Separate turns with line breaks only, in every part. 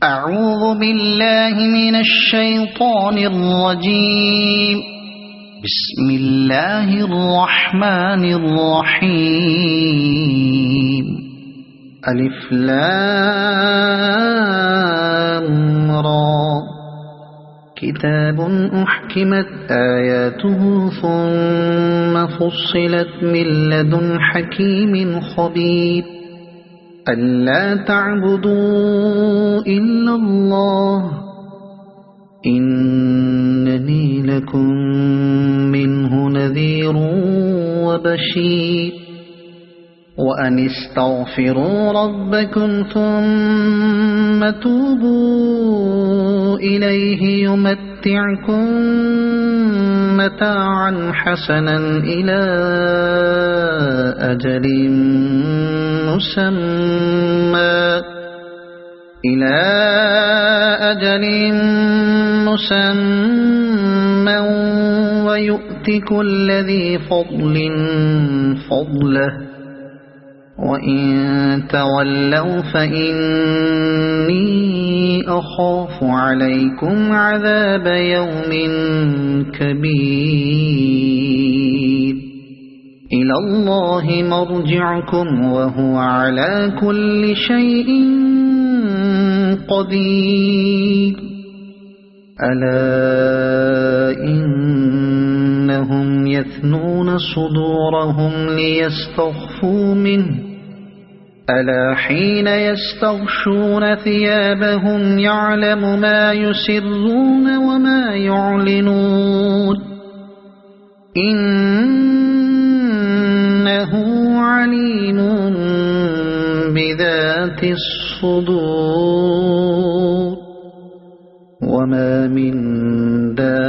أعوذ بالله من الشيطان الرجيم. بسم الله الرحمن الرحيم. ألف لام را. كتاب أحكمت آياته ثم فصلت من لدن حكيم خبير. ألا تعبدوا إلا الله إنني لكم منه نذير وبشير. وأن استغفروا ربكم ثم توبوا إليه يمتعكم متاعا حسنا إلى أجل مسمى ويؤت كل ذي فضل فضله. وإن تولوا فإني أخاف عليكم عذاب يوم كبير. إلى الله مرجعكم وهو على كل شيء قدير. ألا إنهم يثنون صدورهم ليستخفوا منه ألا حين يستغشون ثيابهم يعلم ما يسرون وما يعلنون إنه عليم بذات الصدور. وما من دابة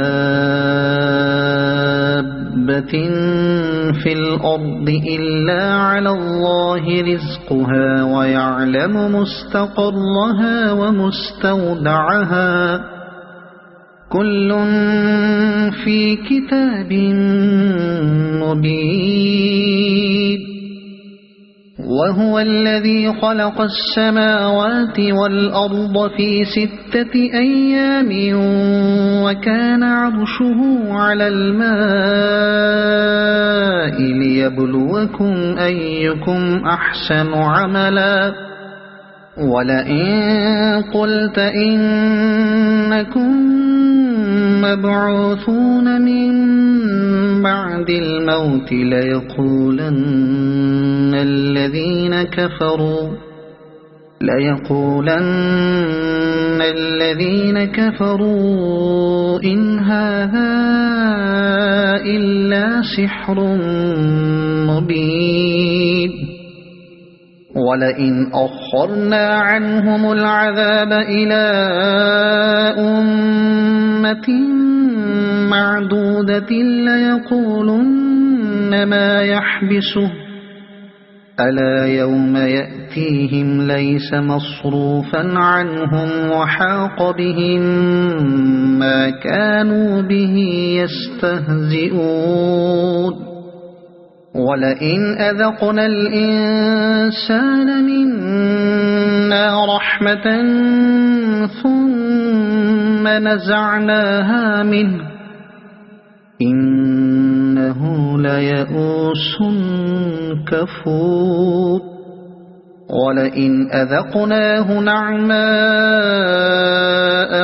في الأرض إلا على الله رزقها ويعلم مستقرها ومستودعها كل في كتاب مبين. وهو الذي خلق السماوات والأرض في 6 أيام وكان عرشه على الماء ليبلوكم أيكم أحسن عملا. ولئن قلت إنكم مبعوثون من بعد الموت ليقولن الذين كفروا إن هذا إلا سحر مبين. ولئن أخرنا عنهم العذاب إلى أمة معدودة ليقولن ما يحبسه ألا يوم يأتيهم ليس مصروفا عنهم وحاق بهم ما كانوا به يستهزئون. ولئن أذقنا الإنسان منا رحمة ثم نزعناها منه إنه ليئوس كفور. ولئن أذقناه نعماء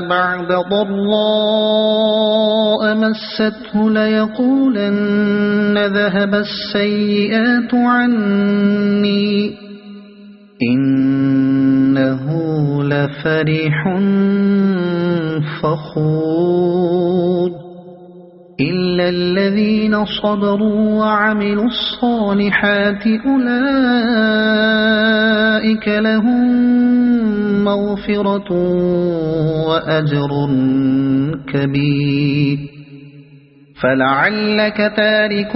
بعد ضراء مسته ليقولن ذهب السيئات عني إنه لفرح فخور. إلا الذين صبروا وعملوا الصالحات أولئك لهم مغفرة وأجر كبير. فلعلك تارك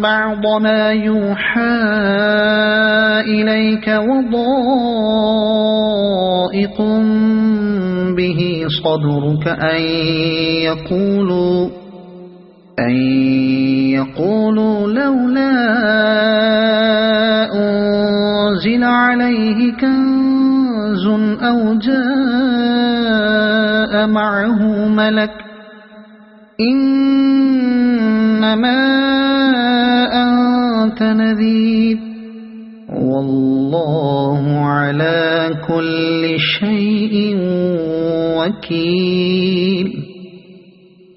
بعض ما يوحى إليك وضائق به صدرك أن يقولوا لولا أنزل عليه كنز كنز أو جاء معه ملك إنما أنت نذير والله على كل شيء وكيل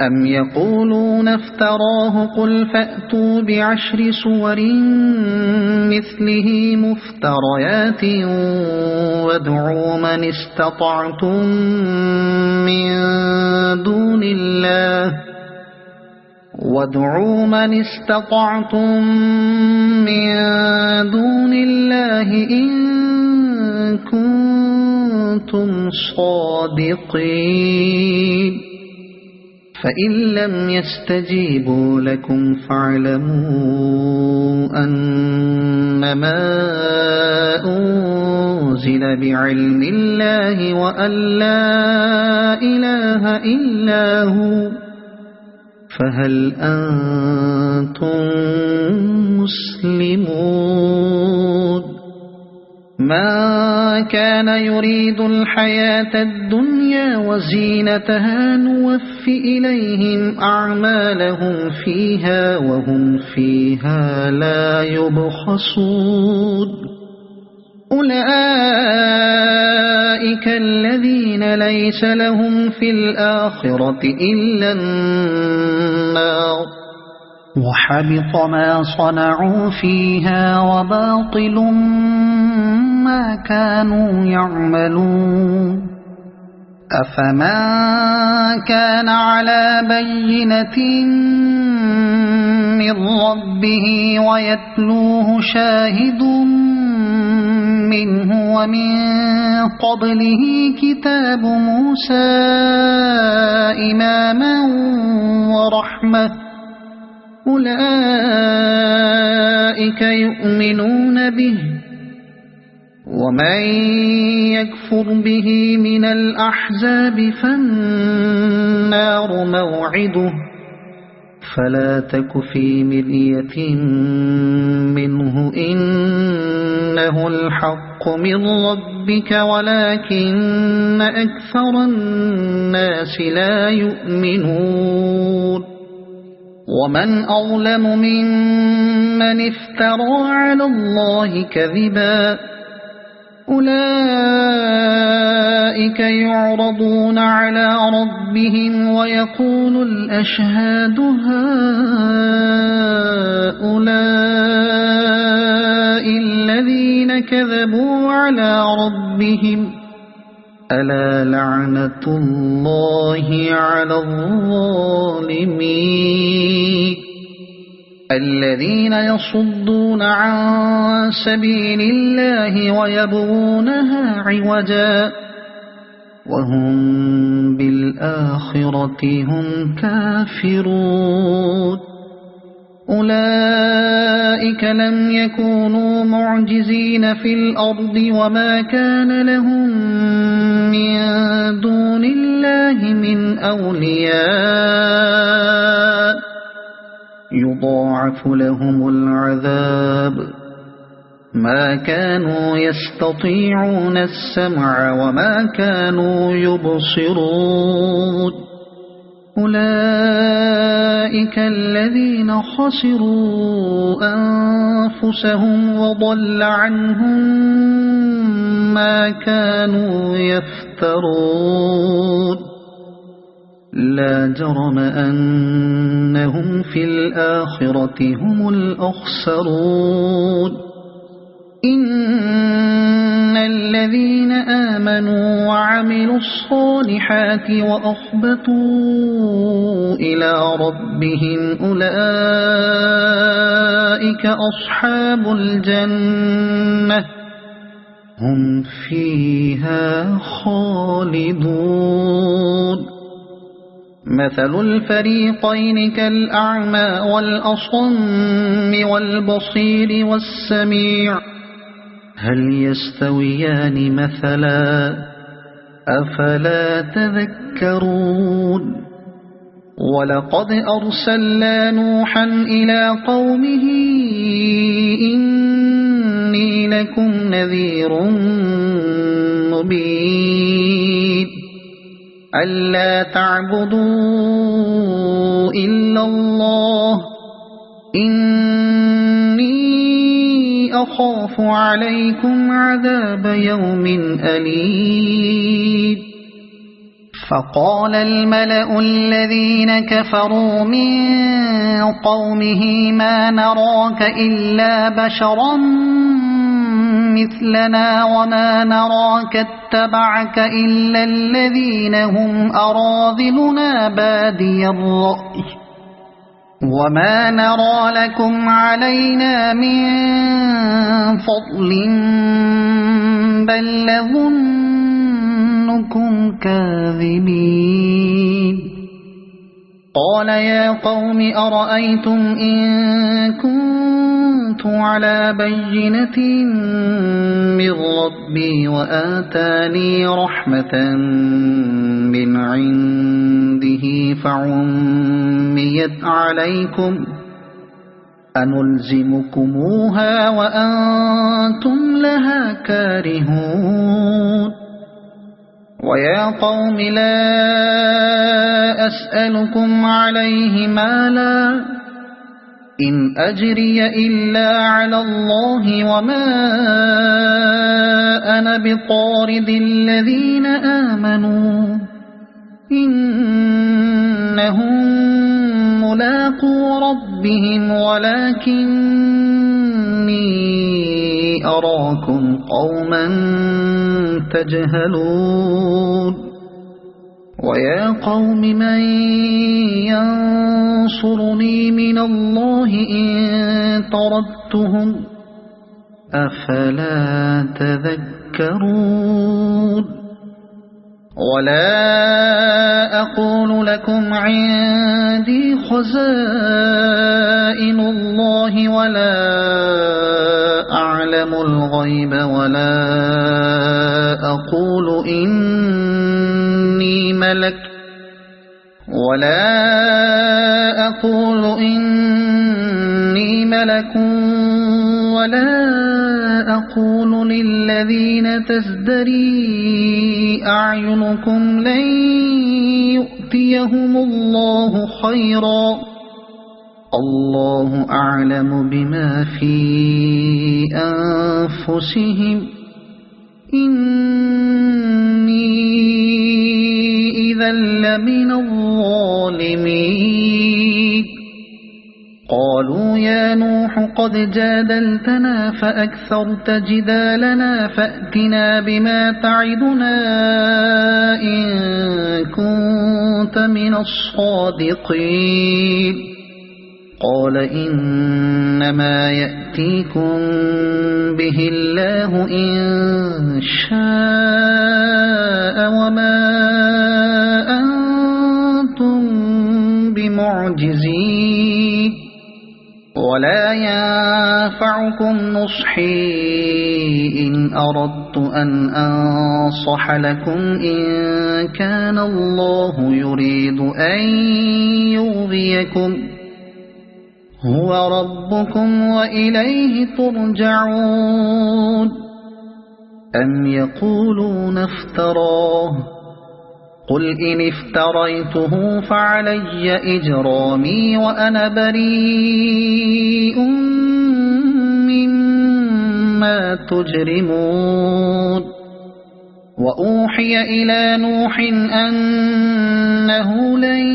أم يقولون افتراه قل فأتوا بعشر سور مثله مفتريات وادعوا من استطعتم من دون الله إن كنتم صادقين فإن لم يستجيبوا لكم فاعلموا أنما أنزل بعلم الله وأن لا إله إلا هو فهل أنتم مسلمون ما كان يريد الحياة الدنيا وزينتها نوف إليهم أعمالهم فيها وهم فيها لا يبخسون أولئك الذين ليس لهم في الآخرة إلا النار وحبط ما صنعوا فيها وباطل ما كانوا يعملون أفمن كان على بينة من ربه ويتلوه شاهد منه ومن قبله كتاب موسى إماما ورحمة أولئك يؤمنون به ومن يكفر به من الأحزاب فالنار موعده فلا تك في مرية منه إنه الحق من ربك ولكن أكثر الناس لا يؤمنون ومن أظلم ممن افترى على الله كذبا أولئك يعرضون على ربهم ويقول الأشهاد هؤلاء الذين كذبوا على ربهم ألا لعنة الله على الظالمين الذين يصدون عن سبيل الله ويبغونها عوجا وهم بالآخرة هم كافرون أولئك لم يكونوا معجزين في الأرض وما كان لهم من دون الله من أولياء يضاعف لهم العذاب ما كانوا يستطيعون السمع وما كانوا يبصرون أولئك الذين خسروا أنفسهم وضل عنهم ما كانوا يفترون لا جرم أنهم في الآخرة هم الأخسرون إن الذين آمنوا وعملوا الصالحات وأخبتوا إلى ربهم أولئك أصحاب الجنة هم فيها خالدون مثل الفريقين كالأعمى والأصم والبصير والسميع هل يستويان مثلا أفلا تذكرون ولقد أرسلنا نوحا إلى قومه إني لكم نذير مبين ألا تعبدوا إلا الله إني أخاف عليكم عذاب يوم أليم فقال الملأ الذين كفروا من قومه ما نراك إلا بشرا مثلنا وما نراك اتبعك إلا الذين هم أراذلنا بادي الرأي وما نرى لكم علينا من فضل بل نظنكم كاذبين قال يا قوم أرأيتم إن كنت على بينة من ربي وآتاني رحمة من عنده فعميت عليكم أنلزمكموها وأنتم لها كارهون ويا قوم لا أسألكم عليه مالا إن أجري إلا على الله وما أنا بطارد الذين آمنوا إنهم ملاقو ربهم ولكني أراكم قوما تجهلون ويا قوم من ينصرني من الله إن طردتهم أفلا تذكرون ولا أقول لكم عندي خزائن الله ولا أعلم الغيب ولا أقول إني ملك ولا أقول للذين تزدري أعينكم لن يؤتيهم الله خيرا الله أعلم بما في أنفسهم إني إذا لمن الظالمين قالوا يا نوح قد جادلتنا فأكثرت جدالنا فأتنا بما تعدنا إن كنت من الصادقين قال إنما يأتيكم به الله إن شاء وما أنتم بمعجزين ولا ينفعكم نصحي إن أردت أن أنصح لكم إن كان الله يريد أن يغويكم هو ربكم وإليه ترجعون أم يقولون افتراه قل إن افتريته فعلي إجرامي وأنا بريء مما تجرمون وأوحي إلى نوح أنه لن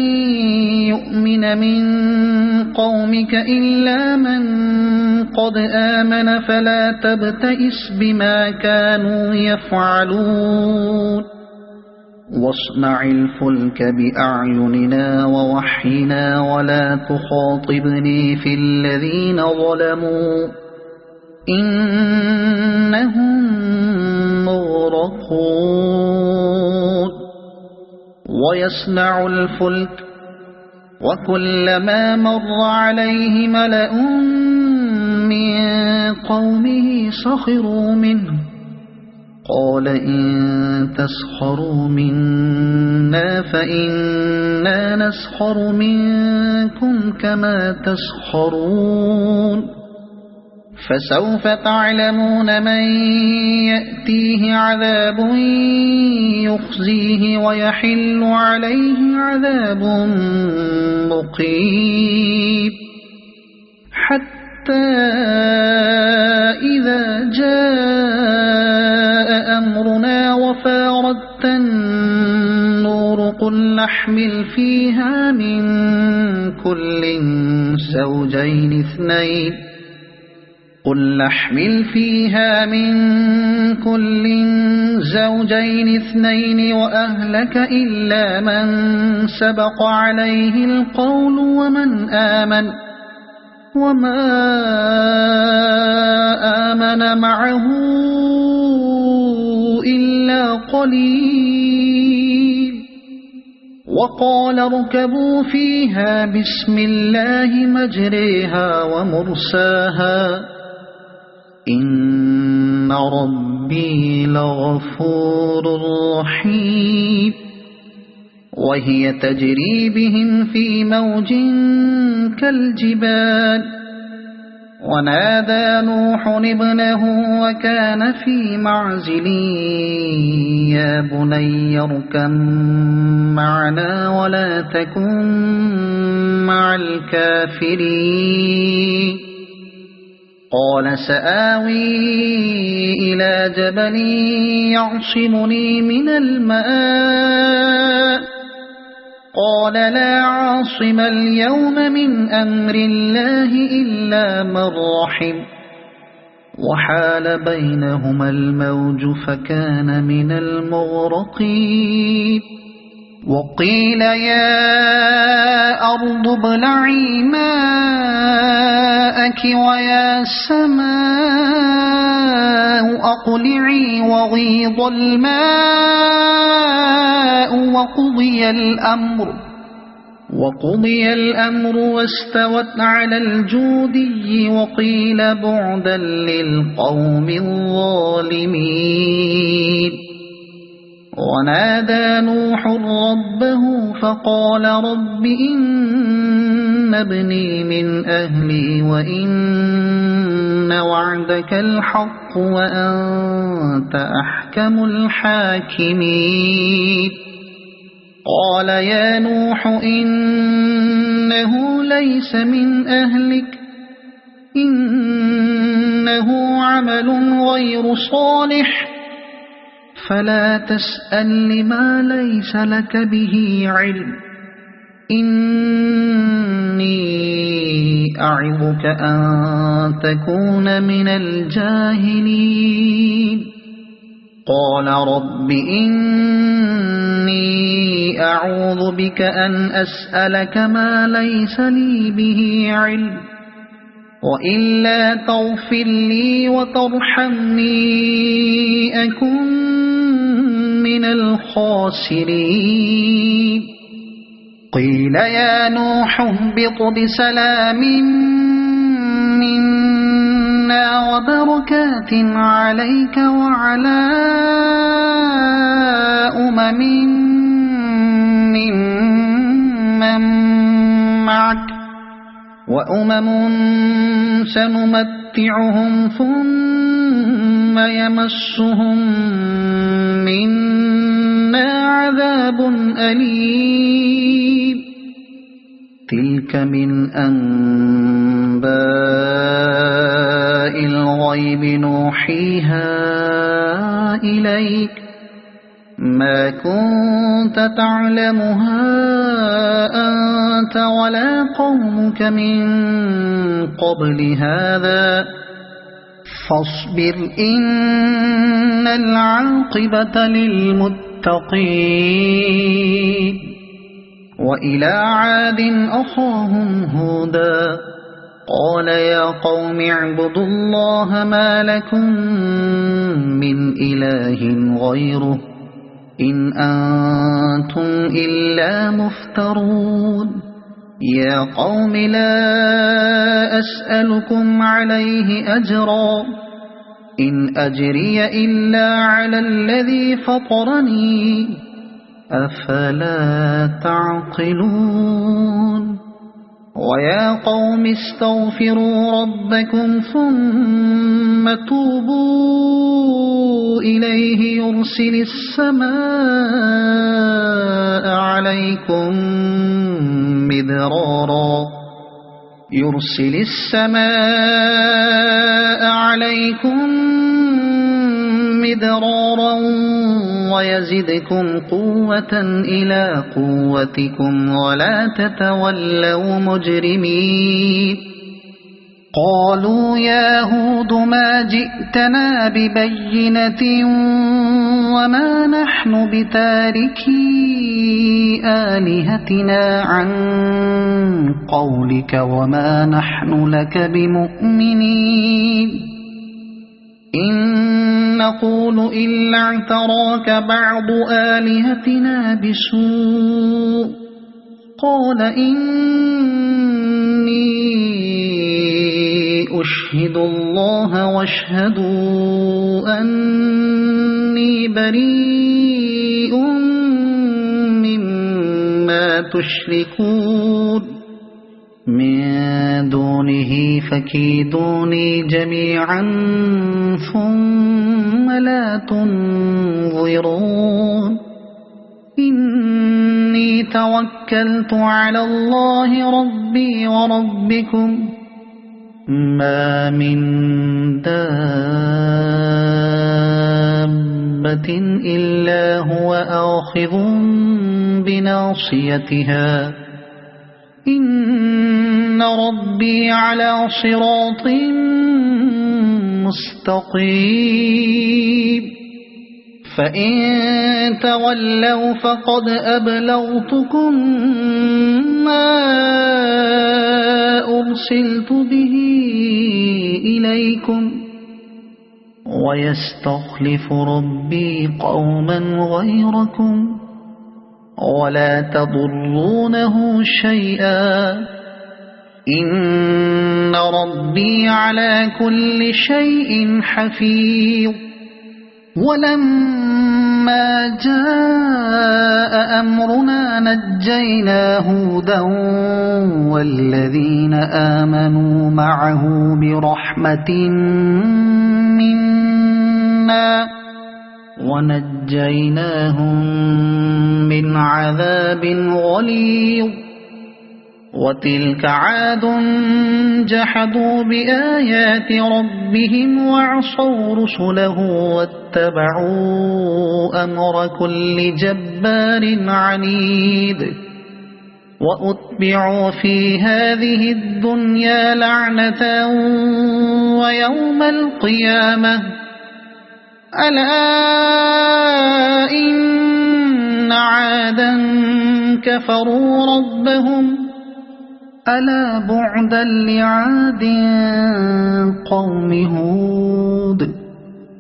يؤمن من قومك إلا من قد آمن فلا تبتئس بما كانوا يفعلون واصنع الفلك بأعيننا ووحينا ولا تخاطبني في الذين ظلموا إنهم مغرقون ويصنع الفلك وكلما مر عليه ملأ من قومه سخروا منه قال إن تسخروا منا فإنا نسخر منكم كما تسخرون فسوف تعلمون من يأتيه عذاب يخزيه ويحل عليه عذاب مقيم حتى إذا جاء أمرنا وفارت النور قل نحمل فيها من كل زوجين اثنين وأهلك إلا من سبق عليه القول وما آمن معه إلا قليل وقال اركبوا فيها بسم الله مجريها ومرساها إن ربي لغفور رحيم وهي تجري بهم في موج كالجبال ونادى نوح ابنه وكان في معزل يا بني اركب معنا ولا تكن مع الكافرين قال سآوي إلى جبل يعصمني من الماء قال لا عاصم اليوم من أمر الله إلا من رحم وحال بينهما الموج فكان من المغرقين وقيل يا أرض ابلعي ماءك ويا سماء أقلعي وغيض الماء وقضي الأمر واستوت على الجودي وقيل بعدا للقوم الظالمين ونادى نوح ربه فقال رب إن ابني من أهلي وإن وعدك الحق وأنت أحكم الحاكمين قال يا نوح إنه ليس من أهلك إنه عمل غير صالح فلا تسأل لما ليس لك به علم إني أعظك أن تكون من الجاهلين قال رب إني أعوذ بك أن أسألك ما ليس لي به علم وإلا تغفر لي وترحمني أكن من الخاسرين قيل يا نوح اهبط بسلام منا وبركات عليك وعلى أمم ممن معك وأمم سنمتعهم ثم يمسهم منا عذاب أليم تلك من أنباء الغيب نوحيها إليك ما كنت تعلمها أنت ولا قومك من قبل هذا فاصبر إن العاقبة للمتقين وإلى عاد أخاهم هودا قال يا قوم اعبدوا الله ما لكم من إله غيره إن أنتم إلا مفترون يا قوم لا أسألكم عليه أجرا إن أجري إلا على الذي فطرني أفلا تعقلون ويا قوم استغفروا ربكم ثم توبوا إليه يرسل السماء عليكم مدرارا ويزدكم قوة إلى قوتكم ولا تتولوا مجرمين قالوا يا هود ما جئتنا ببينة وما نحن بتاركي آلهتنا عن قولك وما نحن لك بمؤمنين إن نقول إلا اعتراك بعض آلهتنا بسوء قال إني أشهد الله واشهدوا أني بريء مما تشركون من دونه فكيدوني جميعا ثم لا تنظرون إني توكلت على الله ربي وربكم ما من دابة إلا هو آخذ بناصيتها إن ربي على صراط مستقيم فإن تولوا فقد أبلغتكم ما أرسلت به إليكم ويستخلف ربي قوما غيركم ولا تضرونه شيئا إن ربي على كل شيء حفيظ ولما جاء أمرنا نجينا هودا والذين آمنوا معه برحمة منا ونجيناهم من عذاب غليظ وتلك عاد جحدوا بآيات ربهم وعصوا رسله واتبعوا أمر كل جبار عنيد وأتبعوا في هذه الدنيا لعنة ويوم القيامة ألا إن عادا كفروا ربهم ألا بعدا لعاد قوم هود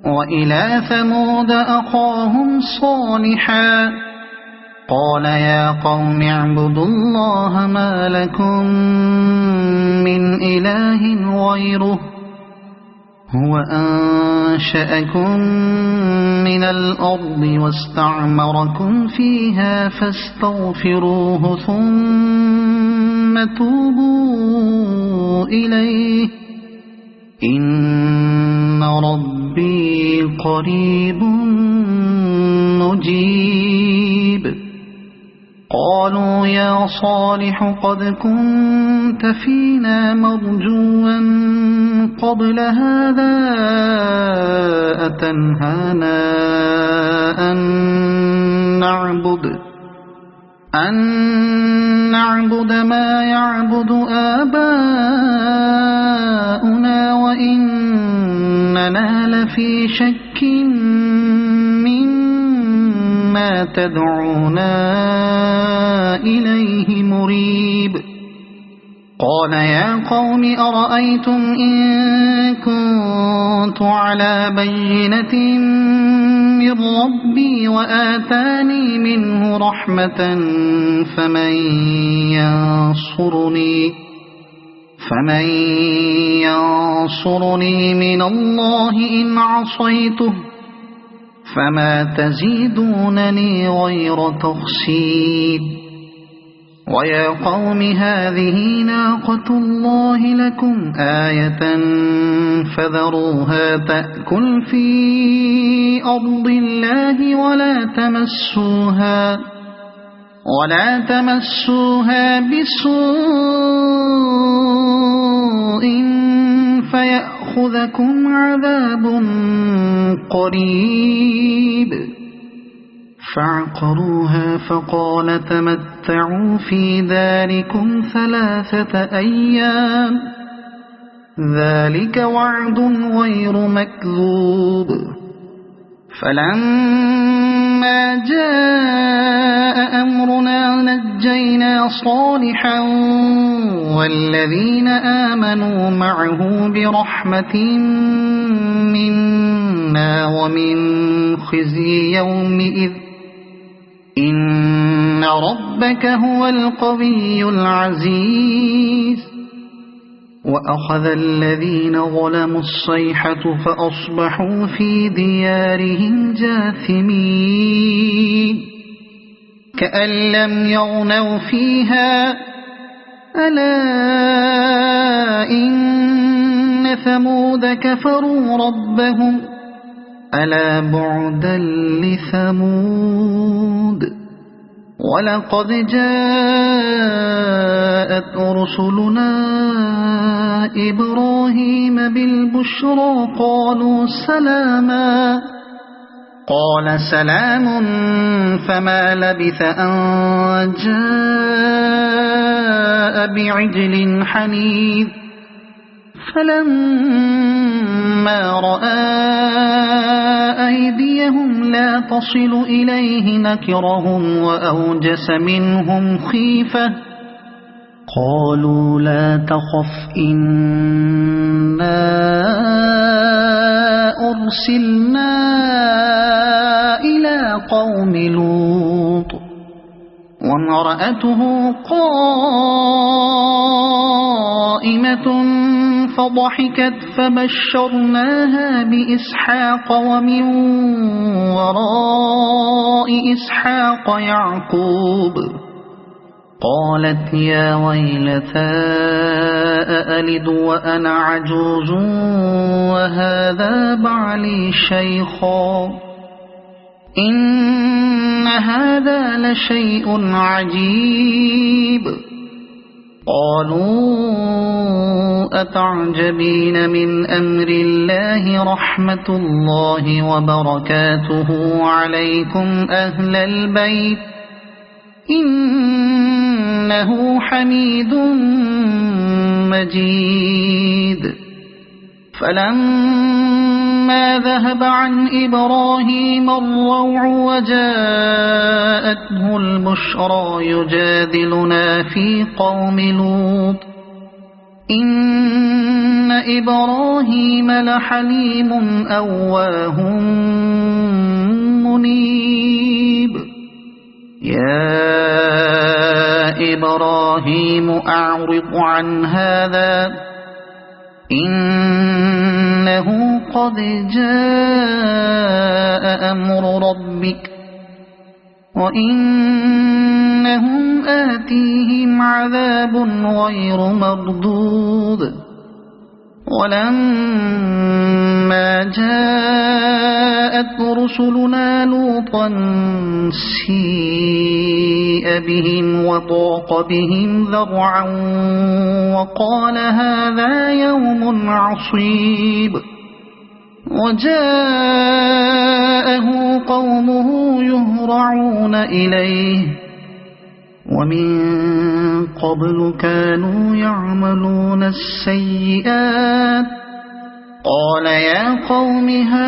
وإلى ثمود أخاهم صالحا قال يا قوم اعبدوا الله ما لكم من إله غيره هو أنشأكم من الأرض واستعمركم فيها فاستغفروه ثم توبوا إليه إن ربي قريب مجيب قالوا يا صالح قد كنت فينا مرجوا قبل هذا أتنهانا أن نعبد ما يعبد آباؤنا وإننا لفي شك مما تدعونا إليه مريب قال يا قوم أرأيتم إن كنت على بينة من ربي وآتاني منه رحمة فمن ينصرني من الله إن عصيته فما تزيدونني غير تخسير ويا قوم هذه ناقة الله لكم آية فذروها تأكل في أرض الله ولا تمسوها بسوء فيأخذكم عذاب قريب. فعقروها فقال تمتعوا في داركم 3 أيام ذلك وعد غير مكذوب. فلما جاء أمرنا نجينا صالحا والذين آمنوا معه برحمة منا ومن خزي يومئذ إن ربك هو القوي العزيز. وأخذ الذين ظلموا الصيحة فأصبحوا في ديارهم جاثمين كأن لم يغنوا فيها ألا إن ثمود كفروا ربهم ألا بعدا لثمود. ولقد جاءت رسلنا إبراهيم بالبشرى قالوا سلاما قال سلام فما لبث أن جاء بعجل حنيذ. فلما رأى أيديهم لا تصل إليه نكرهم وأوجس منهم خيفة قالوا لا تخف إنا أرسلنا إلى قوم لوط وامرأته قائمة فضحكت فبشرناها بإسحاق ومن وراء إسحاق يعقوب. قالت يا ويلتى أألد وأنا عجوز وهذا بعلي شيخا إن هذا لشيء عجيب. قالوا أتعجبين من أمر الله رحمة الله وبركاته عليكم أهل البيت إنه حميد مجيد. فلما ذهب عن إبراهيم الروع وجاءته البشرى يجادلنا في قوم لوط إن إبراهيم لحليم أواه منيب. يا إبراهيم أعرض عن هذا إنه قد جاء أمر ربك وإنهم آتيهم عذاب غير مردود. ولما جاءت رسلنا لوطا سيء بهم وضاق بهم ذرعا وقال هذا يوم عصيب. وجاءه قومه يهرعون إليه ومن قبل كانوا يعملون السيئات قال يا قوم هؤلاء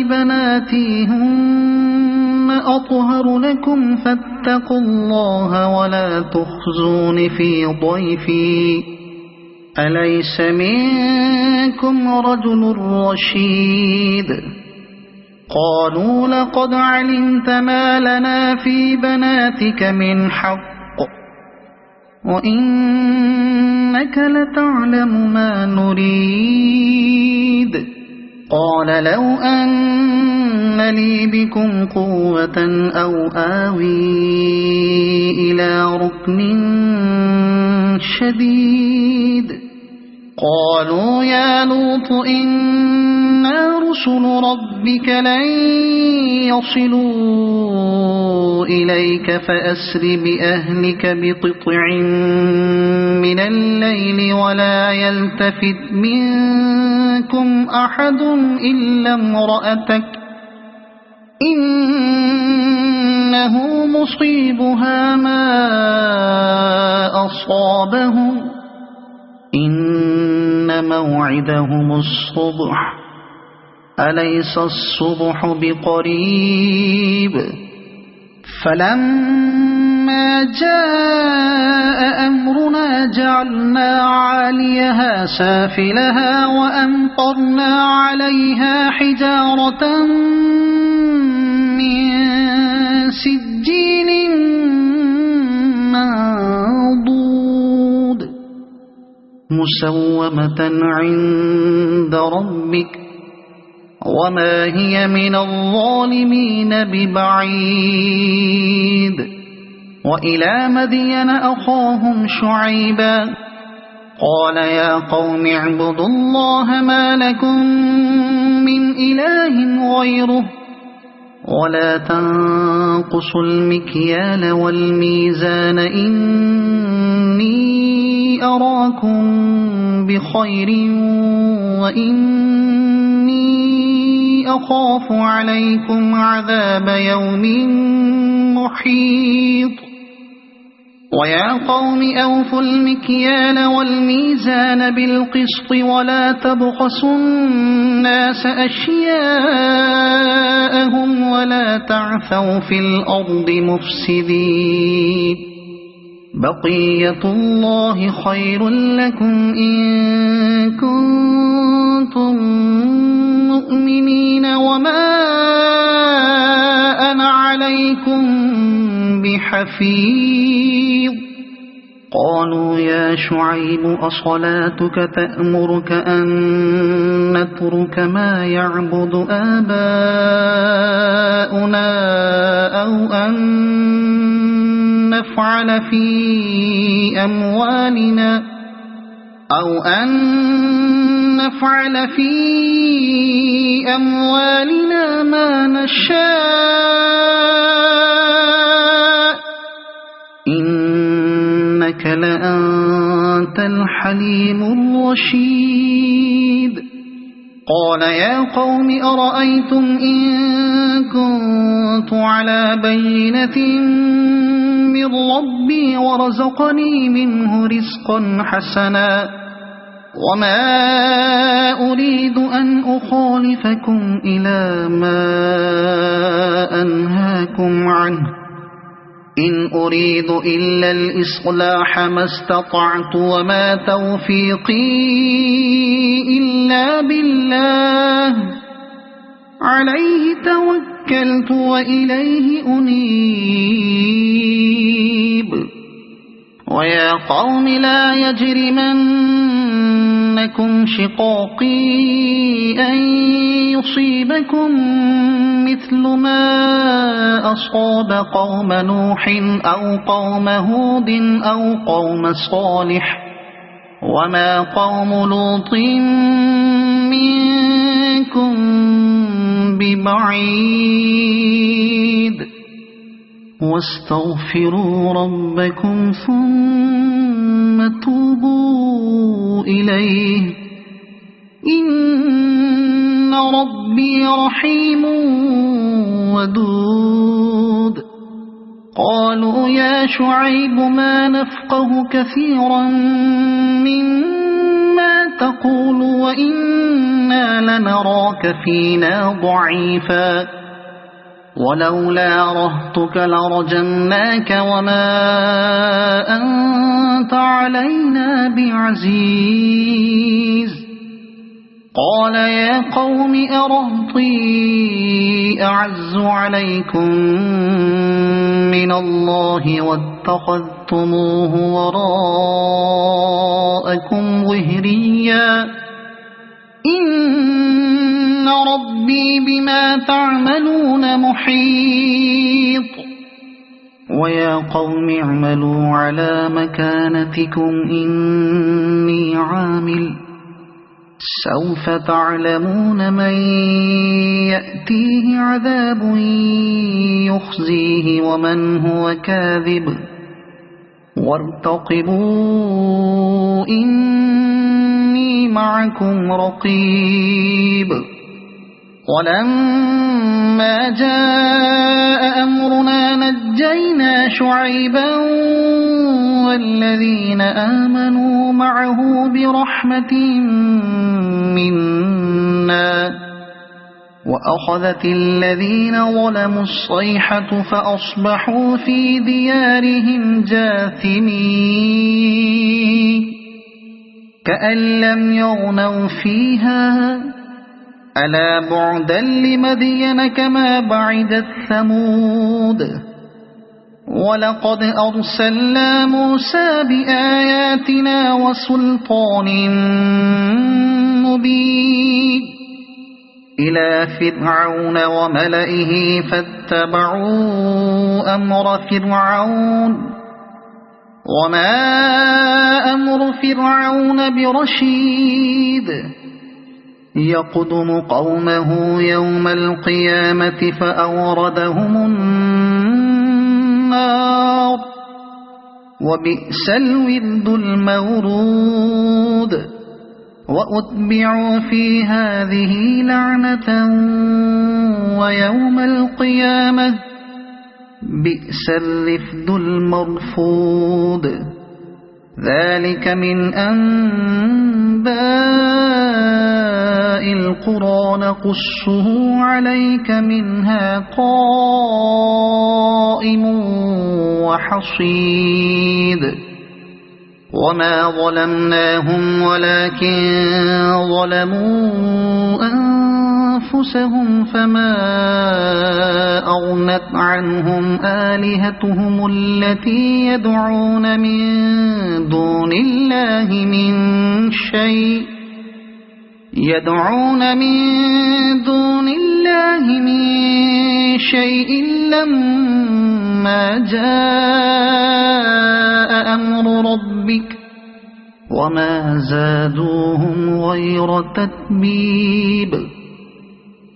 بناتي هن أطهر لكم فاتقوا الله ولا تخزون في ضيفي أليس منكم رجل رشيد. قالوا لقد علمت ما لنا في بناتك من حق وإنك لتعلم ما نريد. قال لو أن أن لي بكم قوة أو آوي إلى ركن شديد قالوا يا لوط إنا رسل ربك لن يصلوا إليك فأسر بأهلك بقطع من الليل ولا يلتفت منكم أحد إلا امرأتك إنه مصيبها ما أصابهم إن موعدهم الصبح أليس الصبح بقريب فلما جاء أمرنا جعلنا عاليها سافلها وأمطرنا عليها حجارة من سجيل منضود مسومة عند ربك وما هي من الظالمين ببعيد وإلى مدين أخاهم شعيبا قال يا قوم اعبدوا الله ما لكم من إله غيره ولا تنقصوا المكيال والميزان إني أراكم بخير وإني أخاف عليكم عذاب يوم محيط ويا قوم أوفوا المكيال والميزان بالقسط ولا تبخسوا الناس أشياءهم ولا تعثوا في الأرض مفسدين بقية الله خير لكم إن كنتم مؤمنين وما أنا عليكم بحفيظ قالوا يا شعيب أصلاتك تأمرك أن نترك ما يعبد آباؤنا أو أن نفعل في أموالنا ما نشاء إنك لأنت الحليم الرشيد قال يا قوم أرأيتم إن كنت على بينة من ربي ورزقني منه رزقا حسنا وما أريد أن أخالفكم إلى ما أنهاكم عنه إن أريد إلا الإصلاح ما استطعت وما توفيقي إلا بالله عليه توكلت وإليه أنيب ويا قوم لا يجرمنكم شقاقي أن يصيبكم مثل ما أصاب قوم نوح أو قوم هود أو قوم صالح وما قوم لوط منكم ببعيد واستغفروا ربكم ثم توبوا إليه إن ربي رحيم ودود قالوا يا شعيب ما نفقه كثيرا مما تقول وإنا لنراك فينا ضعيفا ولولا رهطك لرجمناك وما أنت علينا بعزيز قال يا قوم أرهطي أعز عليكم من الله واتخذتموه وراءكم ظهريا إن إن ربي بما تعملون محيط ويا قوم اعملوا على مكانتكم إني عامل سوف تعلمون من يأتيه عذاب يخزيه ومن هو كاذب وارتقبوا إني معكم رقيب ولما جاء أمرنا نجينا شعيبا والذين آمنوا معه برحمة منا وأخذت الذين ظلموا الصيحة فأصبحوا في ديارهم جاثمين كأن لم يغنوا فيها ألا بعدا لمدين كما بعدت ثمود ولقد أرسلنا موسى بآياتنا وسلطان مبين إلى فرعون وملئه فاتبعوا أمر فرعون وما أمر فرعون برشيد يقدم قومه يوم القيامة فأوردهم النار وبئس الورد المورود وأتبعوا في هذه لعنة ويوم القيامة بئس الرفد المرفود ذلك من أنباء القرى نقصه عليك منها قائم وحصيد وما ظلمناهم ولكن ظلموا أنفسهم فما أغنت عنهم آلهتهم التي يدعون من دون الله من شيء لما جاء أمر ربك وما زادوهم غير تتبيب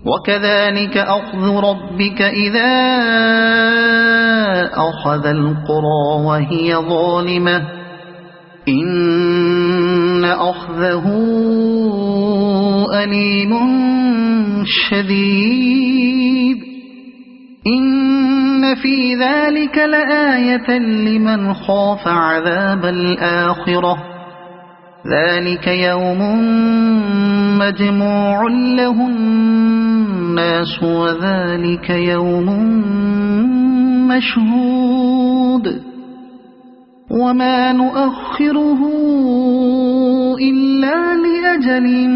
وكذلك أخذ ربك إذا أخذ القرى وهي ظالمة إن أخذه أليم شديد إن في ذلك لآية لمن خاف عذاب الآخرة ذلك يوم مجموع له الناس وذلك يوم مشهود وما نؤخره إلا لأجل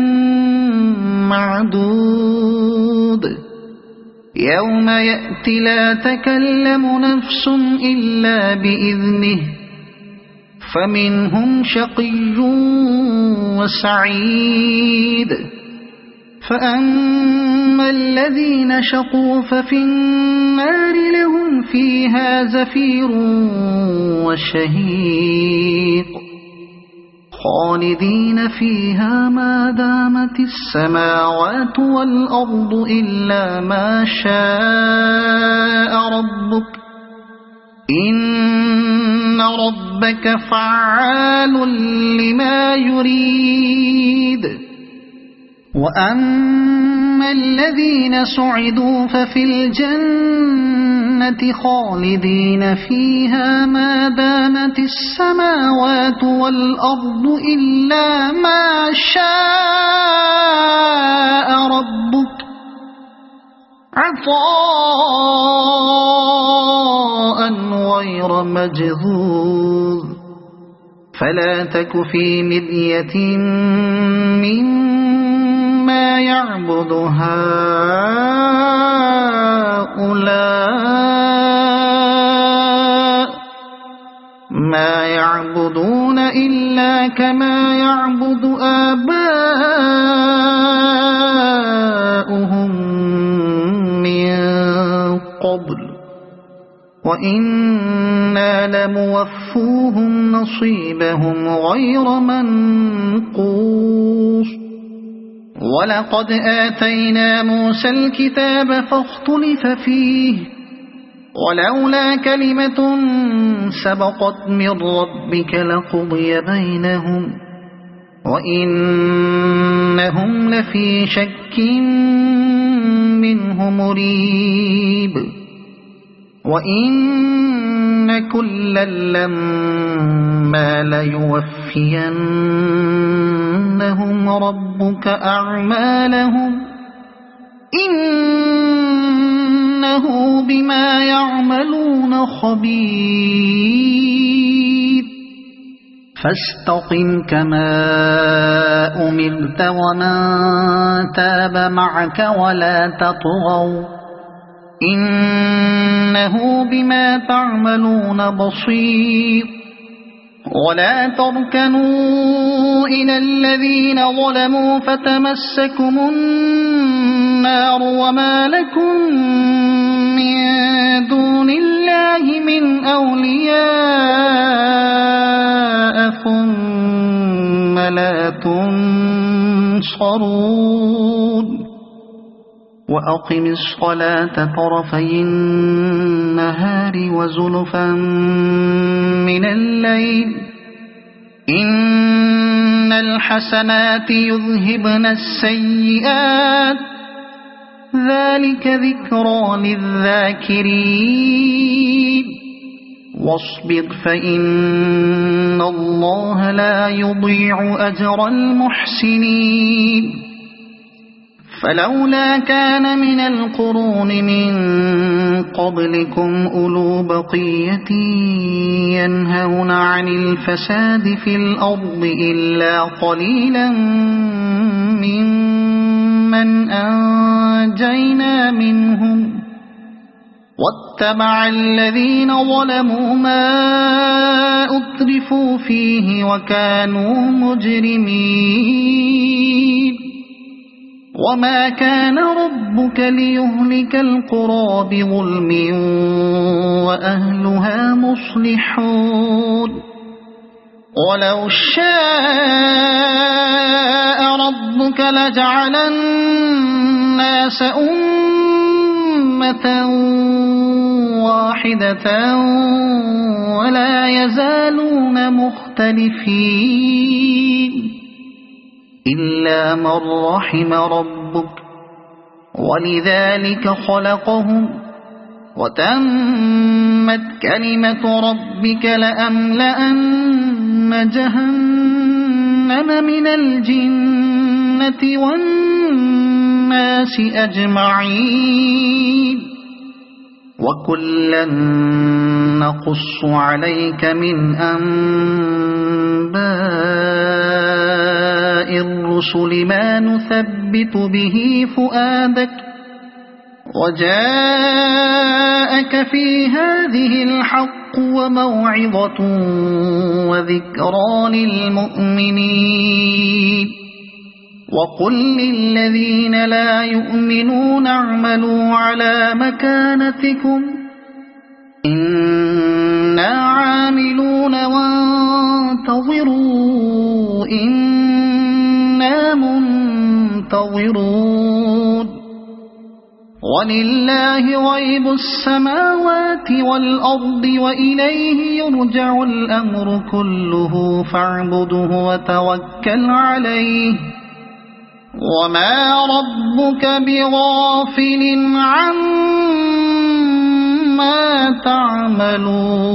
معدود يوم يأتي لا تكلم نفس إلا بإذنه فمنهم شقي وسعيد فأما الذين شقوا ففي النار لهم فيها زفير وشهيق خالدين فيها ما دامت السماوات والأرض إلا ما شاء ربك إن ربك فعال لما يريد وأما الذين سعدوا ففي الجنة خالدين فيها ما دامت السماوات والأرض إلا ما شاء ربك عطاء غير مجذوذ فلا تك في مرية مما يعبد هؤلاء ما يعبدون إلا كما يعبد آباؤهم قبل وإنا لموفوهم نصيبهم غير منقوص ولقد آتينا موسى الكتاب فاختلف فيه ولولا كلمة سبقت من ربك لقضي بينهم وإنهم لفي شك منه مريب وإن كلا لما ليوفينهم ربك أعمالهم إنه بما يعملون خبير فاستقم كما أمرت ومن تاب معك ولا تطغوا إنه بما تعملون بصير ولا تركنوا إلى الذين ظلموا فتمسكم النار وما لكم من دون الله من أولياء ثم لا تنصرون وأقم الصلاة طرفي النهار وزلفا من الليل إن الحسنات يذهبن السيئات ذلك ذكرى للذاكرين واصبر فإن الله لا يضيع أجر المحسنين فلولا كان من القرون من قبلكم أولو بقية ينهون عن الفساد في الأرض إلا قليلا ممن أنجينا منهم واتبع الذين ظلموا ما أترفوا فيه وكانوا مجرمين وما كان ربك ليهلك القرى بظلم وأهلها مصلحون ولو شاء ربك لجعل الناس أمة واحدة ولا يزالون مختلفين إلا من رحم ربك ولذلك خلقهم وتمت كلمة ربك لأملأن جهنم من الجنة والناس أجمعين وكلا نقص عليك من أنباء الرسل ما نثبت به فؤادك وجاءك في هذه الحق وموعظة وذكرى للمؤمنين وقل للذين لا يؤمنون اعملوا على مكانتكم إنا عاملون وانتظروا إنا منتظرون ولله غيب السماوات والأرض وإليه يرجع الأمر كله فاعبده وتوكل عليه وما ربك بغافل عما تعملون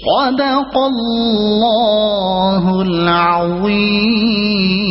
صدق الله العظيم.